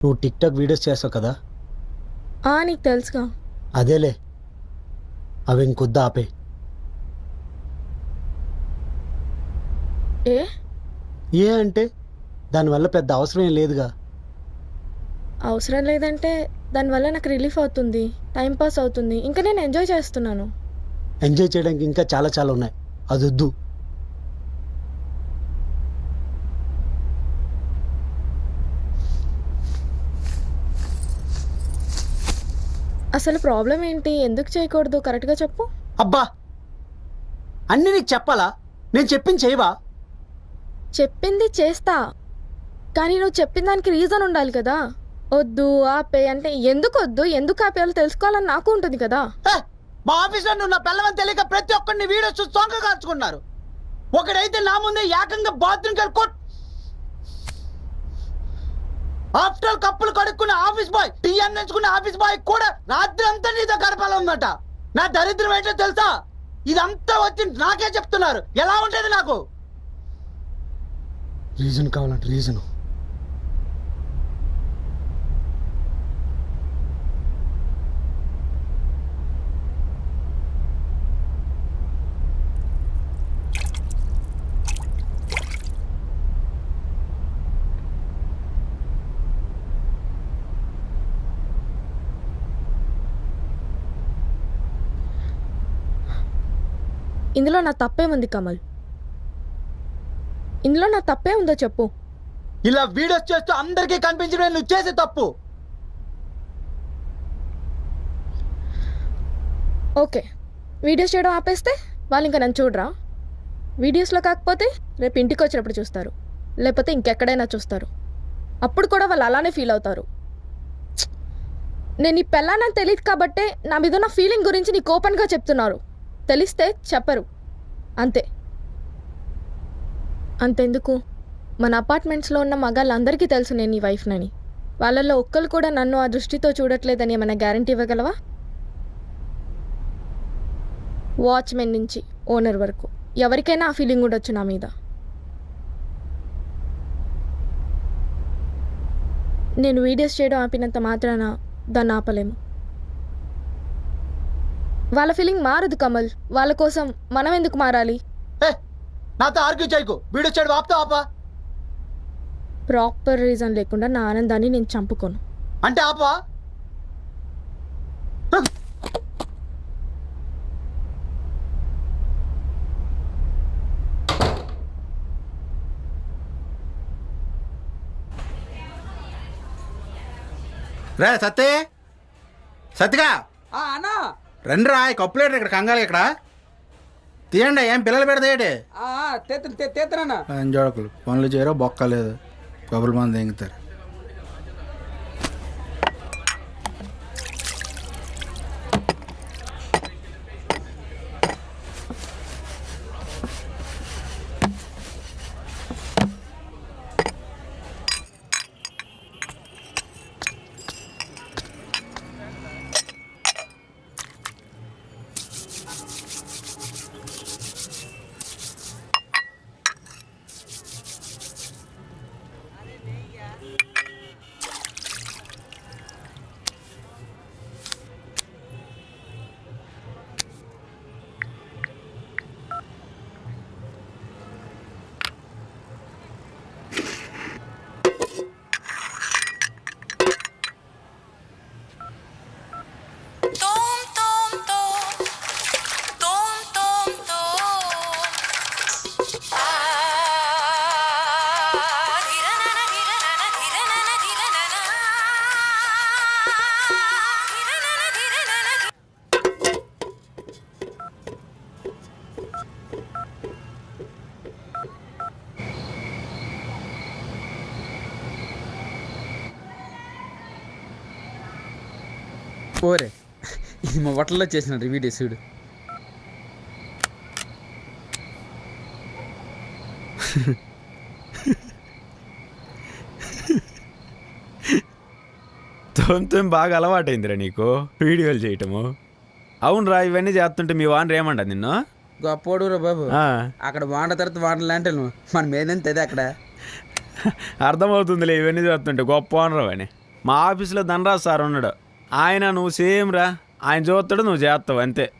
నువ్వు TikTok videos చేస్తావు కదా? నీకు తెలుసుగా. అదేలే, అవి ఇంకొద్దు, ఆపే. ఏ ఏ అంటే దానివల్ల పెద్ద అవసరం ఏం లేదుగా. అవసరం లేదంటే దానివల్ల నాకు రిలీఫ్ అవుతుంది, టైం పాస్ అవుతుంది, ఇంకా నేను ఎంజాయ్ చేస్తున్నాను. ఎంజాయ్ చేయడానికి ఇంకా చాలా చాలా ఉన్నాయి, అది వద్దు. అసలు ప్రాబ్లం ఏంటి? ఎందుకు చేయకూడదు? కరెక్ట్గా చెప్పు. అబ్బా, అన్నీ నీకు చెప్పాలా? నేను చెప్పింది చేయవా? చెప్పింది చేస్తా, కానీ నువ్వు చెప్పిన దానికి రీజన్ ఉండాలి కదా. వద్దు ఆపే అంటే ఎందుకు వద్దు, ఎందుకు ఆపేయాలో తెలుసుకోవాలని నాకు ఉంటుంది కదా. మా ఆఫీస్లో నువ్వు నా పిల్లవని తెలియక ప్రతి ఒక్కరిని వీడియో చూసి సొంగ కాల్చుకున్నారు. ఒకడైతే నా ముందే ఏకంగా బాత్రూమ్కి వెళ్ళి ఆఫ్టర్ కప్పులు కడుక్కున్న ఆఫీస్ బాయ్, టీ అందించుకున్న ఆఫీస్ బాయ్ కూడా రాత్రి అంతా నీతో గడపాలన్నమాట. నా దరిద్రం ఏంటో తెలుసా? ఇదంతా వచ్చి నాకే చెప్తున్నారు. ఎలా ఉండేది నాకు? రీజన్ కావాలంటే రీజను. ఇందులో నా తప్పేముంది కమల్? ఇందులో నా తప్పే ఉందో చెప్పు. ఇలా వీడియోస్ చేస్తూ అందరికీ కనిపించడం నువ్వు చేసే తప్పు. ఓకే, వీడియోస్ చేయడం ఆపేస్తే వాళ్ళు ఇంకా నన్ను చూడరా? వీడియోస్లో కాకపోతే రేపు ఇంటికి వచ్చినప్పుడు చూస్తారు, లేకపోతే ఇంకెక్కడైనా చూస్తారు. అప్పుడు కూడా వాళ్ళు అలానే ఫీల్ అవుతారు. నేను ఈ పెళ్ళానని తెలియదు కాబట్టే నా మీద నా ఫీలింగ్ గురించి నీకు ఓపెన్గా చెప్తున్నారు. తెలిస్తే చెప్పరు, అంతే. అంతెందుకు, మన అపార్ట్మెంట్స్లో ఉన్న మగాళ్ళందరికీ తెలుసు నేను నీ వైఫ్నని. వాళ్ళల్లో ఒక్కరు కూడా నన్ను ఆ దృష్టితో చూడట్లేదని ఏమైనా గ్యారంటీ ఇవ్వగలవా? వాచ్మెన్ నుంచి ఓనర్ వరకు ఎవరికైనా ఆ ఫీలింగ్ ఉండొచ్చు నా మీద. నేను వీడియోస్ చేయడం ఆపినంత మాత్రాన దాన్ని ఆపలేము. వాళ్ళ ఫీలింగ్ మారదు కమల్. వాళ్ళ కోసం మనం ఎందుకు మారాలి? నాతో ఆర్గ్యూ చేయకు. వీడియో చేయడం ఆపుతా ఆపా. ప్రాపర్ రీజన్ లేకుండా నా ఆనందాన్ని నేను చంపుకోను. అంటే ఆపా. రే సత్తే, సత్తిగా అన్నా రండి రా. కప్పులేడు ఇక్కడ కంగాలి. ఇక్కడ తీయండి. ఏం పిల్లలు పెడతాయటి? తేతనన్నా జోడకులు పనులు చేయరో బొక్కలేదు. కబుర్ల మంది ఎంగుతారు. ఓరే, ఇది మా హోటల్లో చేసిన వీడియో చూడు. తోం బాగా అలవాటైందిరా నీకు వీడియోలు చేయటము. అవునరా, ఇవన్నీ చేస్తుంటే మీ వానరు ఏమంటా నిన్ను? గొప్పోడు రా బాబు. ఆ, అక్కడ వాండ తర్వాత వాండలు అంటే మన మీదంతే అక్కడ. అర్థమవుతుందిలే ఇవన్నీ చేస్తుంటే గొప్ప వానరు అని. మా ఆఫీస్లో ధనరాజ్ సార్ ఉన్నాడు. ఆయన నువ్వు సేమ్ రా. ఆయన చూస్తాడు, నువ్వు చేస్తావు అంతే.